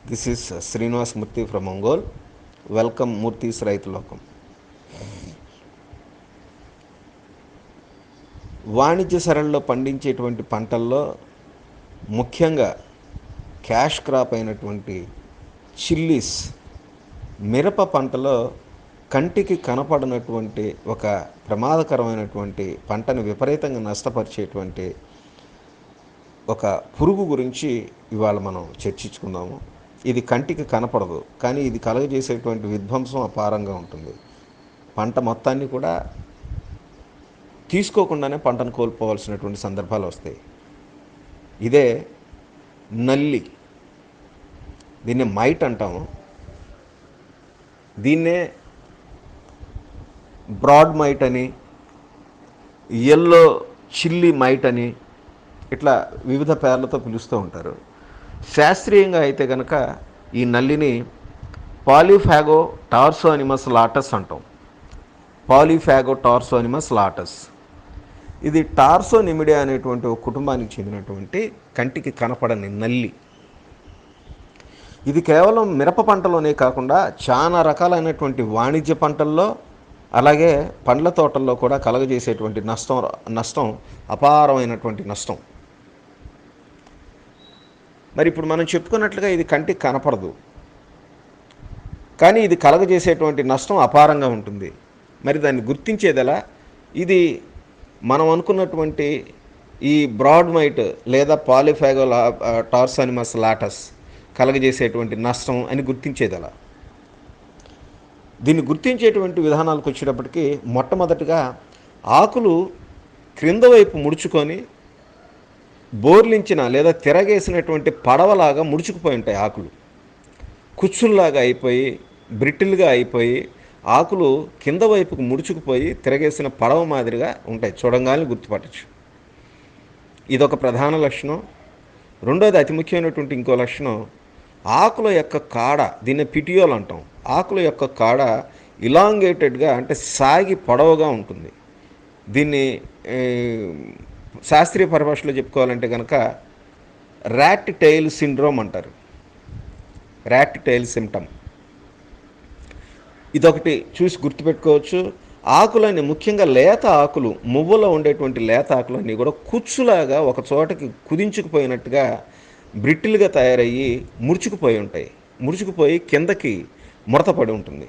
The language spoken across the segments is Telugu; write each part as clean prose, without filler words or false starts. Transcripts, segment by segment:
This is Srinivas Murthy from Ongole. Welcome Murthy's Raitu Lokam. వాణిజ్య సరళిలో పండించేటువంటి పంటల్లో ముఖ్యంగా క్యాష్ క్రాప్ అయినటువంటి చిల్లీస్, మిరప పంటలో కంటికి కనపడనటువంటి ఒక ప్రమాదకరమైనటువంటి పంటను విపరీతంగా నష్టపరిచేటువంటి ఒక పురుగు గురించి ఇవాళ మనం చర్చించుకుందాము. ఇది కంటికి కనపడదు, కానీ ఇది కలుగజేసేటువంటి విధ్వంసం అపారంగా ఉంటుంది. పంట మొత్తాన్ని కూడా తీసుకోకుండానే పంటను కోల్పోవాల్సినటువంటి సందర్భాలు వస్తాయి. ఇదే నల్లి, దీన్నే మైట్ అంటాము. దీన్నే బ్రాడ్ మైట్ అని, ఎల్లో చిల్లీ మైట్ అని ఇట్లా వివిధ పేర్లతో పిలుస్తూ ఉంటారు. శాస్త్రీయంగా అయితే కనుక ఈ నల్లిని పాలిఫాగో టార్సోనిమస్ లాటస్ అంటాం. పాలిఫాగో టార్సోనిమస్ లాటస్. ఇది టార్సోనిమిడియా అనేటువంటి ఒక కుటుంబానికి చెందినటువంటి కంటికి కనపడని నల్లి. ఇది కేవలం మిరప పంటలోనే కాకుండా చాలా రకాలైనటువంటి వాణిజ్య పంటల్లో, అలాగే పండ్ల తోటల్లో కూడా కలగజేసేటువంటి నష్టం అపారమైనటువంటి నష్టం. మరి ఇప్పుడు మనం చెప్పుకున్నట్లుగా ఇది కంటికి కనపడదు, కానీ ఇది కలగజేసేటువంటి నష్టం అపారంగా ఉంటుంది. మరి దాన్ని గుర్తించేదెలా? ఇది మనం అనుకున్నటువంటి ఈ బ్రాడ్ మైట్ లేదా పాలిఫాగో టార్సోనిమస్ లాటస్ కలగజేసేటువంటి నష్టం అని గుర్తించేదెలా? దీన్ని గుర్తించేటువంటి విధానాలకు వచ్చేటప్పటికి మొట్టమొదటిగా ఆకులు క్రింద వైపు ముడుచుకొని బోర్లించిన లేదా తిరగేసినటువంటి పడవలాగా ముడుచుకుపోయి ఉంటాయి. ఆకులు కుచ్చుల్లాగా అయిపోయి, బ్రిటిల్గా అయిపోయి, ఆకులు కింద వైపుకు ముడుచుకుపోయి తిరగేసిన పడవ మాదిరిగా ఉంటాయి. చూడంగానే గుర్తుపట్టచ్చు. ఇదొక ప్రధాన లక్షణం. రెండోది, అతి ముఖ్యమైనటువంటి ఇంకో లక్షణం, ఆకుల యొక్క కాడ, దీన్ని పిటియోల్ అంటాం. ఆకుల యొక్క కాడ ఇలాంగేటెడ్గా, అంటే సాగి పొడవుగా ఉంటుంది. దీన్ని శాస్త్రీయ పరిభాషలో చెప్పుకోవాలంటే కనుక ర్యాట్ టెయిల్ సిండ్రోమ్ అంటారు. Rat tail symptom. ఇదొకటి చూసి గుర్తుపెట్టుకోవచ్చు. ఆకులన్నీ, ముఖ్యంగా లేత ఆకులు, మువ్వలో ఉండేటువంటి లేత ఆకులన్నీ కూడా కుచ్చులాగా ఒక చోటకి కుదించుకుపోయినట్టుగా బ్రిటిల్గా తయారయ్యి ముడుచుకుపోయి ఉంటాయి. ముడుచుకుపోయి కిందకి ముడతపడి ఉంటుంది.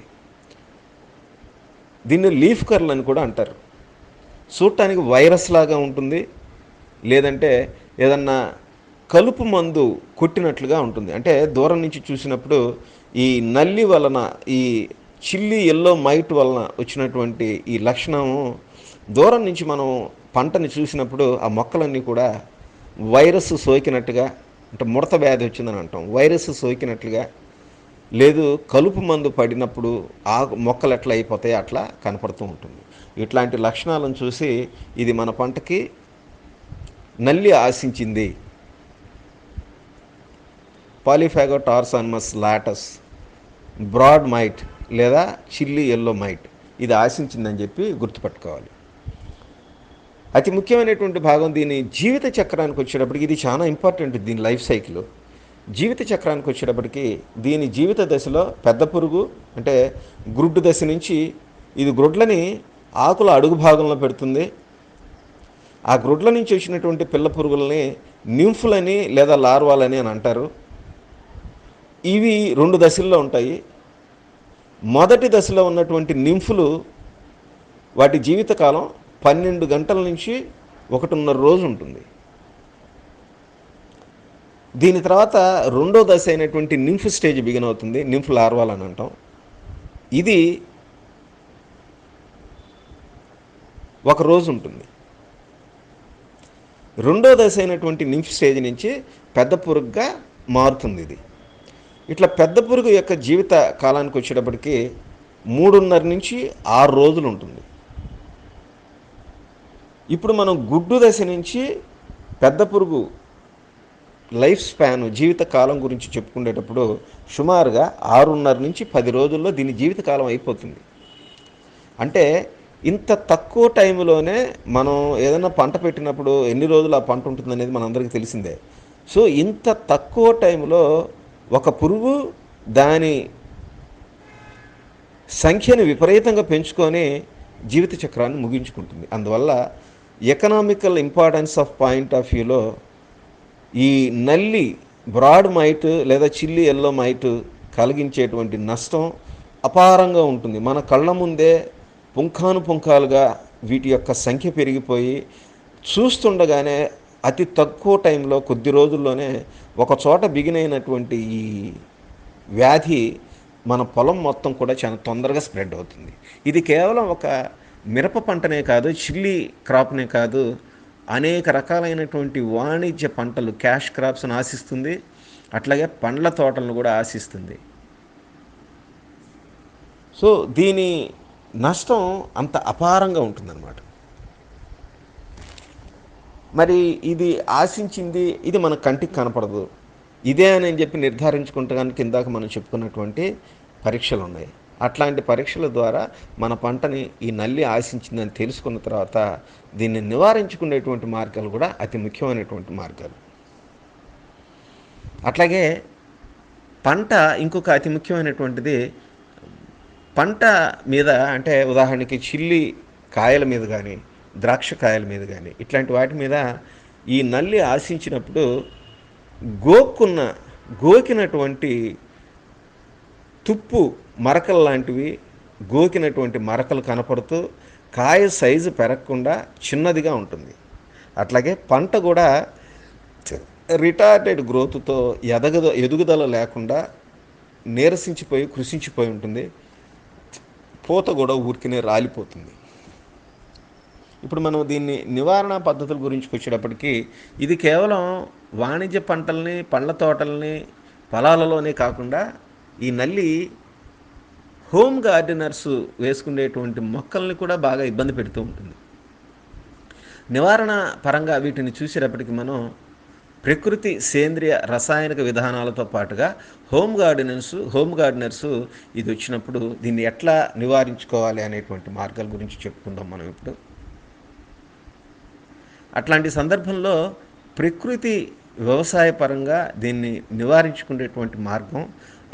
దీన్ని లీఫ్ కర్ల్ అని కూడా అంటారు. చూడటానికి వైరస్ లాగా ఉంటుంది, లేదంటే ఏదన్నా కలుపు మందు కొట్టినట్లుగా ఉంటుంది. అంటే దూరం నుంచి చూసినప్పుడు ఈ నల్లి వలన, ఈ చిల్లీ ఎల్లో మైట్ వలన వచ్చినటువంటి ఈ లక్షణం దూరం నుంచి మనం పంటని చూసినప్పుడు ఆ మొక్కలన్నీ కూడా వైరస్ సోకినట్టుగా, అంటే ముడత వ్యాధి వచ్చిందని అంటాం, వైరస్ సోకినట్లుగా, లేదు కలుపు మందు పడినప్పుడు ఆ మొక్కలు ఎట్లా అయిపోతాయో అట్లా కనపడుతూ ఉంటుంది. ఇట్లాంటి లక్షణాలను చూసి ఇది మన పంటకి నల్లి ఆశించింది, పాలిఫాగో టార్సోనిమస్ లాటస్, బ్రాడ్ మైట్ లేదా చిల్లీ ఎల్లో మైట్, ఇది ఆశించిందని చెప్పి గుర్తుపెట్టుకోవాలి. అతి ముఖ్యమైనటువంటి భాగం దీని జీవిత చక్రానికి వచ్చేటప్పటికి, ఇది చాలా ఇంపార్టెంట్. దీని లైఫ్ సైకిల్ జీవిత చక్రానికి వచ్చేటప్పటికి, దీని జీవిత దశలో పెద్ద పురుగు, అంటే గ్రుడ్డు దశ నుంచి ఇది గ్రుడ్లని ఆకుల అడుగు భాగంలో పెడుతుంది. ఆ గ్రుడ్ల నుంచి వచ్చినటువంటి పిల్ల పురుగులని నింఫులని లేదా లార్వాలని అని అంటారు. ఇవి 2 దశల్లో ఉంటాయి. మొదటి దశలో ఉన్నటువంటి నింఫులు, వాటి జీవితకాలం 12 గంటల నుంచి 1.5 రోజు ఉంటుంది. దీని తర్వాత రెండో దశ అయినటువంటి నింఫ్ స్టేజ్ బిగిన్ అవుతుంది. నింఫ్ లార్వాల్ అని అంటాం. ఇది 1 రోజు ఉంటుంది. రెండో దశ అయినటువంటి నింఫ్ స్టేజ్ నుంచి పెద్ద పురుగుగా మారుతుంది. ఇది ఇట్లా పెద్ద పురుగు యొక్క జీవిత కాలానికి వచ్చేటప్పటికి 3.5 నుంచి 6 రోజులు ఉంటుంది. ఇప్పుడు మనం గుడ్డు దశ నుంచి పెద్ద పురుగు లైఫ్ స్పాన్, జీవిత కాలం గురించి చెప్పుకునేటప్పుడు సుమారుగా 6.5 నుంచి 10 రోజుల్లో దీని జీవితకాలం అయిపోతుంది. అంటే ఇంత తక్కువ టైంలోనే మనం ఏదైనా పంట పెట్టినప్పుడు ఎన్ని రోజులు ఆ పంట ఉంటుందనేది మనందరికీ తెలిసిందే. సో ఇంత తక్కువ టైంలో ఒక పురుగు దాని సంఖ్యను విపరీతంగా పెంచుకొని జీవిత చక్రాన్ని ముగించుకుంటుంది. అందువల్ల economical importance of point of వ్యూలో ఈ నల్లి బ్రాడ్ మైట్ లేదా చిల్లి ఎల్లో మైట్ కలిగించేటువంటి నష్టం అపారంగా ఉంటుంది. మన కళ్ళ ముందే పుంఖానుపుంఖాలుగా వీటి యొక్క సంఖ్య పెరిగిపోయి చూస్తుండగానే అతి తక్కువ టైంలో కొద్ది రోజుల్లోనే ఒక చోట బిగినైనటువంటి ఈ వ్యాధి మన పొలం మొత్తం కూడా చాలా తొందరగా స్ప్రెడ్ అవుతుంది. ఇది కేవలం ఒక మిరప పంటనే కాదు, చిల్లీ క్రాప్నే కాదు, అనేక రకాలైనటువంటి వాణిజ్య పంటలు క్యాష్ క్రాప్స్ను ఆశిస్తుంది. అట్లాగే పండ్ల తోటలను కూడా ఆశిస్తుంది. సో దీని నష్టం అంత అపారంగా ఉంటుందన్నమాట. మరి ఇది ఆశించింది, ఇది మన కంటికి కనపడదు, ఇదే అని చెప్పి నిర్ధారించుకుంటానికి ఇందాక మనం చెప్పుకున్నటువంటి పరీక్షలు ఉన్నాయి. అట్లాంటి పరీక్షల ద్వారా మన పంటని ఈ నల్లి ఆశించిందని తెలుసుకున్న తర్వాత దీన్ని నివారించుకునేటువంటి మార్గాలు కూడా అతి ముఖ్యమైనటువంటి మార్గాలు. అట్లాగే పంట ఇంకొక అతి ముఖ్యమైనటువంటిది, పంట మీద అంటే ఉదాహరణకి చిల్లి కాయల మీద కానీ ద్రాక్ష కాయల మీద కానీ ఇట్లాంటి వాటి మీద ఈ నల్లి ఆశించినప్పుడు గోకినటువంటి తుప్పు మరకలు లాంటివి, గోకినటువంటి మరకలు కనపడుతూ కాయ సైజు పెరగకుండా చిన్నదిగా ఉంటుంది. అట్లాగే పంట కూడా రిటార్డెడ్ గ్రోత్తో ఎదుగుదల లేకుండా నీరసించిపోయి కృషించిపోయి ఉంటుంది. పూత కూడా ఊరికినే రాలిపోతుంది. ఇప్పుడు మనం దీన్ని నివారణ పద్ధతుల గురించి వచ్చేటప్పటికి ఇది కేవలం వాణిజ్య పంటల్ని, పండ్ల తోటల్ని, పొలాలలోనే కాకుండా ఈ నల్లి హోమ్ గార్డెనర్స్ వేసుకునేటువంటి మొక్కల్ని కూడా బాగా ఇబ్బంది పెడుతూ ఉంటుంది. నివారణ పరంగా వీటిని చూసేటప్పటికి మనం ప్రకృతి సేంద్రియ రసాయనిక విధానాలతో పాటుగా హోమ్ గార్డెనర్స్ ఇది వచ్చినప్పుడు దీన్ని ఎట్లా నివారించుకోవాలి అనేటువంటి మార్గాల గురించి చెప్పుకుందాం మనం ఇప్పుడు. అట్లాంటి సందర్భంలో ప్రకృతి వ్యవసాయ పరంగా దీన్ని నివారించుకునేటువంటి మార్గం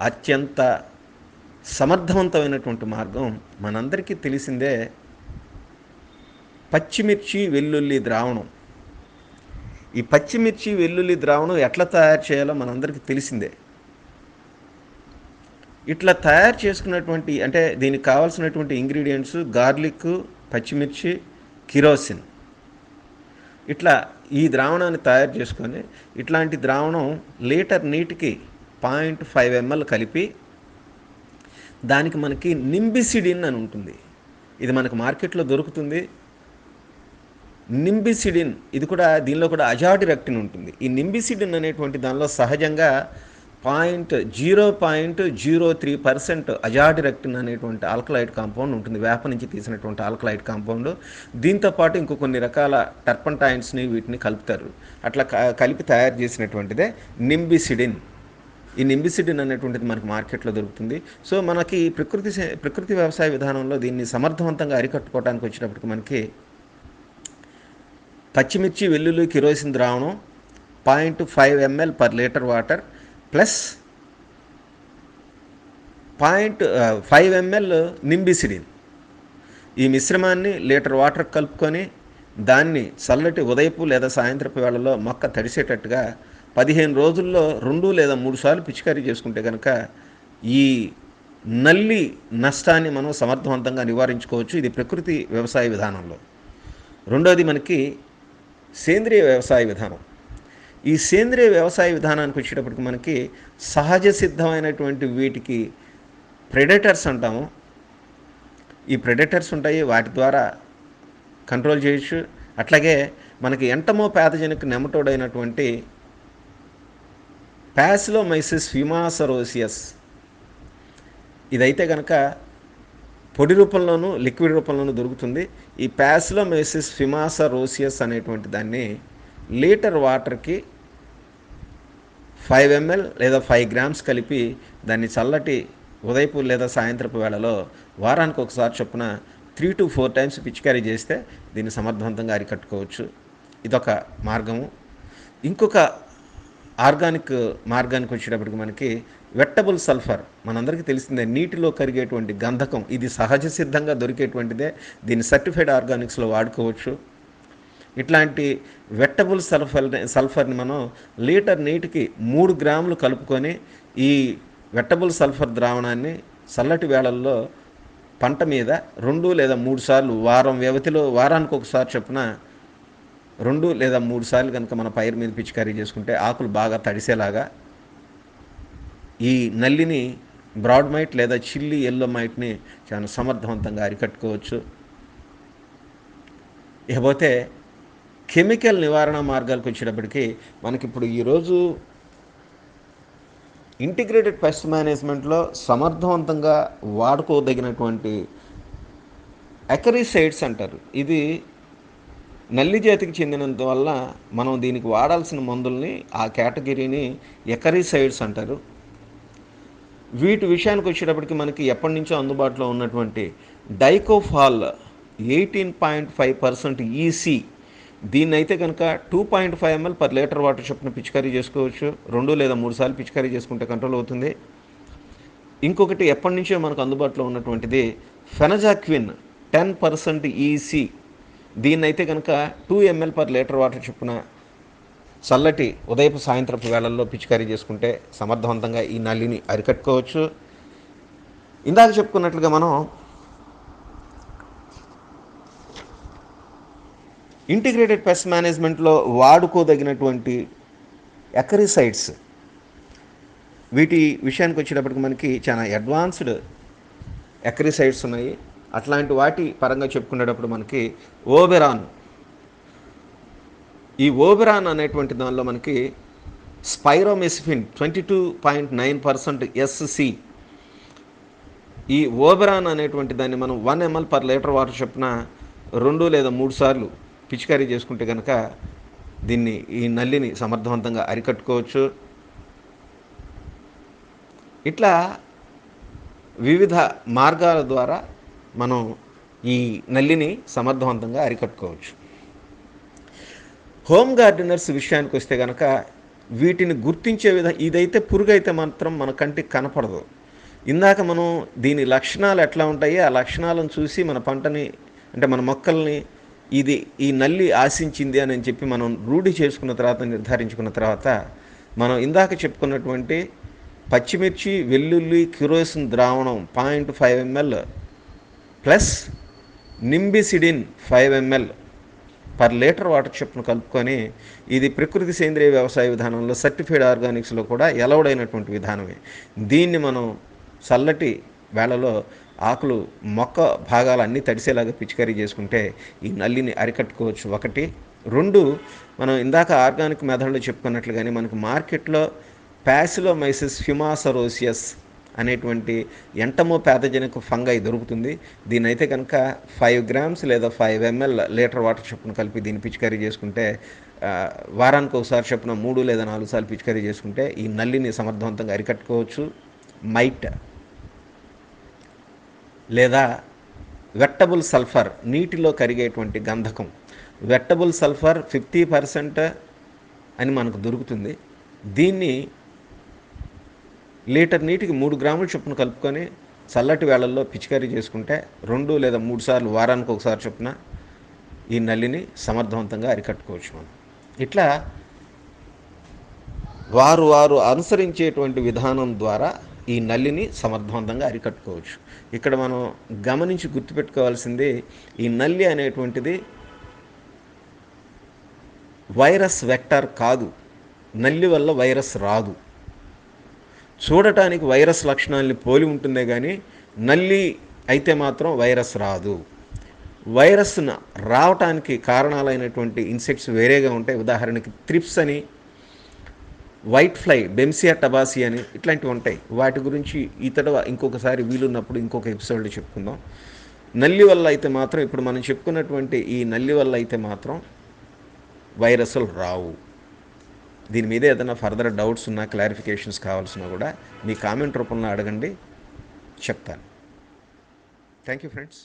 అత్యంత సమర్థవంతమైనటువంటి మార్గం మనందరికీ తెలిసిందే, పచ్చిమిర్చి వెల్లుల్లి ద్రావణం. ఈ పచ్చిమిర్చి వెల్లుల్లి ద్రావణం ఎట్లా తయారు చేయాలో మనందరికీ తెలిసిందే. ఇట్లా తయారు చేసుకున్నటువంటి అంటే దీనికి కావాల్సినటువంటి ఇంగ్రీడియంట్స్ గార్లిక్, పచ్చిమిర్చి, కిరోసిన్. ఇట్లా ఈ ద్రావణాన్ని తయారు చేసుకొని ఇట్లాంటి ద్రావణం లీటర్ నీటికి 0.5 ml కలిపి దానికి మనకి నింబిసిడిన్ అని ఉంటుంది. ఇది మనకు మార్కెట్లో దొరుకుతుంది. నింబిసిడిన్ ఇది కూడా దీనిలో కూడా అజాడిరెక్టిన్ ఉంటుంది. ఈ నింబిసిడిన్ అనేటువంటి దానిలో సహజంగా 0.03% అజాడిరెక్టిన్ అనేటువంటి ఆల్కలైడ్ కాంపౌండ్ ఉంటుంది, వేప నుంచి తీసినటువంటి ఆల్కలైడ్ కాంపౌండ్. దీంతోపాటు ఇంకో కొన్ని రకాల టర్పంటైన్స్ని వీటిని కలుపుతారు. అట్లా కలిపి తయారు చేసినటువంటిదే నింబిసిడిన్. ఈ నింబిసిడిన్ అనేటువంటిది మనకి మార్కెట్లో దొరుకుతుంది. సో మనకి ప్రకృతి వ్యవసాయ విధానంలో దీన్ని సమర్థవంతంగా అరికట్టుకోవడానికి వచ్చినప్పటికి మనకి పచ్చిమిర్చి, వెల్లుల్లి, కిరోసిన్ ద్రావణం 0.5 ml per litre water plus 0.5 ml నింబిసిడిన్. ఈ మిశ్రమాన్ని లీటర్ వాటర్ కలుపుకొని దాన్ని చల్లటి ఉదయపు లేదా సాయంత్రపు వేళలో మొక్క తడిసేటట్టుగా 15 రోజుల్లో 2 లేదా 3 సార్లు పిచికారీ చేసుకుంటే కనుక ఈ నల్లి నష్టాన్ని మనం సమర్థవంతంగా నివారించుకోవచ్చు. ఇది ప్రకృతి వ్యవసాయ విధానంలో. రెండోది మనకి సేంద్రియ వ్యవసాయ విధానం. ఈ సేంద్రియ వ్యవసాయ విధానానికి వచ్చేటప్పటికి మనకి సహజ సిద్ధమైనటువంటి వీటికి ప్రెడేటర్స్ అంటాము. ఈ ప్రెడేటర్స్ ఉంటాయి, వాటి ద్వారా కంట్రోల్ చేయొచ్చు. అట్లాగే మనకి ఎంటమో ప్యాథజెనిక్ నెమటోడ్ అయినటువంటి ప్యాసిలోమైసిస్ ఫిమాసరోసియస్ ఇదైతే కనుక పొడి రూపంలోనూ లిక్విడ్ రూపంలోనూ దొరుకుతుంది. ఈ ప్యాసిలోమైసిస్ ఫిమాసరోసియస్ అనేటువంటి దాన్ని లీటర్ వాటర్కి 5 ml లేదా 5 grams కలిపి దాన్ని చల్లటి ఉదయపు లేదా సాయంత్రపు వేళలో వారానికి ఒకసారి చొప్పున 3 to 4 times పిచికారీ చేస్తే దీన్ని సమర్థవంతంగా అరికట్టుకోవచ్చు. ఇదొక మార్గము. ఇంకొక ఆర్గానిక్ మార్గానికి వచ్చేటప్పటికి మనకి వెట్టబుల్ సల్ఫర్ మనందరికీ తెలిసిందే, నీటిలో కరిగేటువంటి గంధకం. ఇది సహజ సిద్ధంగా దొరికేటువంటిదే, దీన్ని సర్టిఫైడ్ ఆర్గానిక్స్లో వాడుకోవచ్చు. ఇట్లాంటి వెట్టబుల్ సల్ఫర్ని మనం లీటర్ నీటికి 3 గ్రాములు కలుపుకొని ఈ వెట్టబుల్ సల్ఫర్ ద్రావణాన్ని చల్లటి వేళల్లో పంట మీద 2 లేదా 3 సార్లు వారం వ్యవధిలో వారానికి ఒకసారి చొప్పున 2 లేదా 3 సార్లు కనుక మన పైరు మీద పిచికారీ చేసుకుంటే ఆకులు బాగా తడిసేలాగా ఈ నల్లిని, బ్రాడ్ మైట్ లేదా చిల్లీ ఎల్లో మైట్ని చాలా సమర్థవంతంగా అరికట్టుకోవచ్చు. ఇకపోతే కెమికల్ నివారణ మార్గాలకు వచ్చేటప్పటికి మనకిప్పుడు ఈరోజు ఇంటిగ్రేటెడ్ పెస్ట్ మేనేజ్మెంట్లో సమర్థవంతంగా వాడుకోదగినటువంటి ఎకరిసైడ్స్ అంటారు. ఇది నల్లి జాతికి చెందినందువల్ల మనం దీనికి వాడాల్సిన మందుల్ని, ఆ కేటగిరీని ఎకరిసైడ్స్ అంటారు. వీటి విషయానికి వచ్చేటప్పటికి మనకి ఎప్పటి నుంచో అందుబాటులో ఉన్నటువంటి డైకోఫాల్ 18.5% ఈసీ, దీన్ని అయితే కనుక 2.5 ml పర్ లీటర్ వాటర్ చొప్పున పిచికారీ చేసుకోవచ్చు. 2 లేదా 3 సార్లు పిచికారీ చేసుకుంటే కంట్రోల్ అవుతుంది. ఇంకొకటి ఎప్పటి నుంచో మనకు అందుబాటులో ఉన్నటువంటిది ఫెనజాక్విన్ 10% ఈసీ, దీన్ని అయితే కనుక 2 ml పర్ లీటర్ వాటర్ చొప్పున చల్లటి ఉదయపు సాయంత్రపు వేళల్లో పిచికారీ చేసుకుంటే సమర్థవంతంగా ఈ నల్లిని అరికట్టుకోవచ్చు. ఇందాక చెప్పుకున్నట్లుగా మనం ఇంటిగ్రేటెడ్ పెస్ట్ మేనేజ్మెంట్లో వాడుకోదగినటువంటి ఎకరిసైడ్స్, వీటి విషయానికి వచ్చేటప్పటికి మనకి చాలా అడ్వాన్స్డ్ ఎకరిసైడ్స్ ఉన్నాయి. అట్లాంటి వాటి పరంగా చెప్పుకునేటప్పుడు మనకి ఓబెరాన్, ఈ ఓబెరాన్ అనేటువంటి దానిలో మనకి స్పైరోమెసిఫిన్ 22.9% ఎస్సి, ఈ ఓబెరాన్ అనేటువంటి దాన్ని మనం 1 ml పర్ లీటర్ వాటర్ చొప్పున 2 లేదా 3 సార్లు పిచికారీ చేసుకుంటే కనుక ఈ నల్లిని సమర్థవంతంగా అరికట్టుకోవచ్చు. ఇట్లా వివిధ మార్గాల ద్వారా మనం ఈ నల్లిని సమర్థవంతంగా అరికట్టుకోవచ్చు. హోమ్ గార్డెనర్స్ విషయానికి వస్తే కనుక వీటిని గుర్తించే ఇదైతే పురుగు అయితే మాత్రం మన కంటికి కనపడదు. ఇందాక మనం దీని లక్షణాలు ఎట్లా ఉంటాయి, ఆ లక్షణాలను చూసి మన పంటని, అంటే మన మొక్కల్ని ఈ నల్లి ఆశించింది అని చెప్పి మనం రూఢి చేసుకున్న తర్వాత, నిర్ధారించుకున్న తర్వాత, మనం ఇందాక చెప్పుకున్నటువంటి పచ్చిమిర్చి, వెల్లుల్లి, కిరోసిన్ ద్రావణం 0.5 ml plus Nimbecidine 5 ml per litre water చొప్పున కలుపుకొని, ఇది ప్రకృతి సేంద్రియ వ్యవసాయ విధానంలో సర్టిఫైడ్ ఆర్గానిక్స్లో కూడా ఎలవడైనటువంటి విధానమే. దీన్ని మనం చల్లటి వేళలో ఆకులు, మొక్క భాగాలు అన్నీ తడిసేలాగా పిచికారీ చేసుకుంటే ఈ నల్లిని అరికట్టుకోవచ్చు. 1. 2, మనం ఇందాక ఆర్గానిక్ మెథడ్లో చెప్పుకున్నట్లుగానే మనకు మార్కెట్లో ప్యాసిలోమైసిస్ ఫ్యూమాసరోసియస్ అనేటువంటి ఎంటమోపాథజెనిక్ ఫంగై దొరుకుతుంది. దీన్నైతే కనుక 5 grams లేదా 5 ml లీటర్ వాటర్ చొప్పున కలిపి దీన్ని పిచికారీ చేసుకుంటే, వారానికి ఒకసారి చొప్పున 3 లేదా 4 సార్లు పిచికారీ చేసుకుంటే ఈ నల్లిని సమర్థవంతంగా అరికట్టుకోవచ్చు. మైట్ లేదా వెట్టబుల్ సల్ఫర్, నీటిలో కరిగేటువంటి గంధకం, వెట్టబుల్ సల్ఫర్ 50% అని మనకు దొరుకుతుంది. దీన్ని లీటర్ నీటికి 3 గ్రాముల చొప్పున కలుపుకొని చల్లటి వేళల్లో పిచికారీ చేసుకుంటే 2 లేదా 3 సార్లు వారానికి ఒకసారి చొప్పున ఈ నల్లిని సమర్థవంతంగా అరికట్టుకోవచ్చు మనం. ఇట్లా వారు అనుసరించేటువంటి విధానం ద్వారా ఈ నల్లిని సమర్థవంతంగా అరికట్టుకోవచ్చు. ఇక్కడ మనం గమనించి గుర్తుపెట్టుకోవాల్సింది, ఈ నల్లి అనేటువంటిది వైరస్ వెక్టర్ కాదు. నల్లి వల్ల వైరస్ రాదు. చూడటానికి వైరస్ లక్షణాలని పోలి ఉంటుందే కానీ నల్లి అయితే మాత్రం వైరస్ రాదు. వైరస్ రావటానికి కారణాలైనటువంటి ఇన్సెక్ట్స్ వేరేగా ఉంటాయి. ఉదాహరణకి త్రిప్స్ అని, వైట్ ఫ్లై, బెంసియా టబాసి అని ఇట్లాంటివి ఉంటాయి. వాటి గురించి ఇంకొకసారి వీలున్నప్పుడు ఇంకొక ఎపిసోడ్లో చెప్పుకుందాం. నల్లి వల్ల అయితే మాత్రం, ఇప్పుడు మనం చెప్పుకున్నటువంటి ఈ నల్లి వల్ల అయితే మాత్రం వైరస్లు రావు. దీని మీద ఏదైనా ఫర్దర్ డౌట్స్ ఉన్నా, క్లారిఫికేషన్స్ కావాల్సినా కూడా మీ కామెంట్ రూపంలో అడగండి, చెప్తాను. Thank you friends.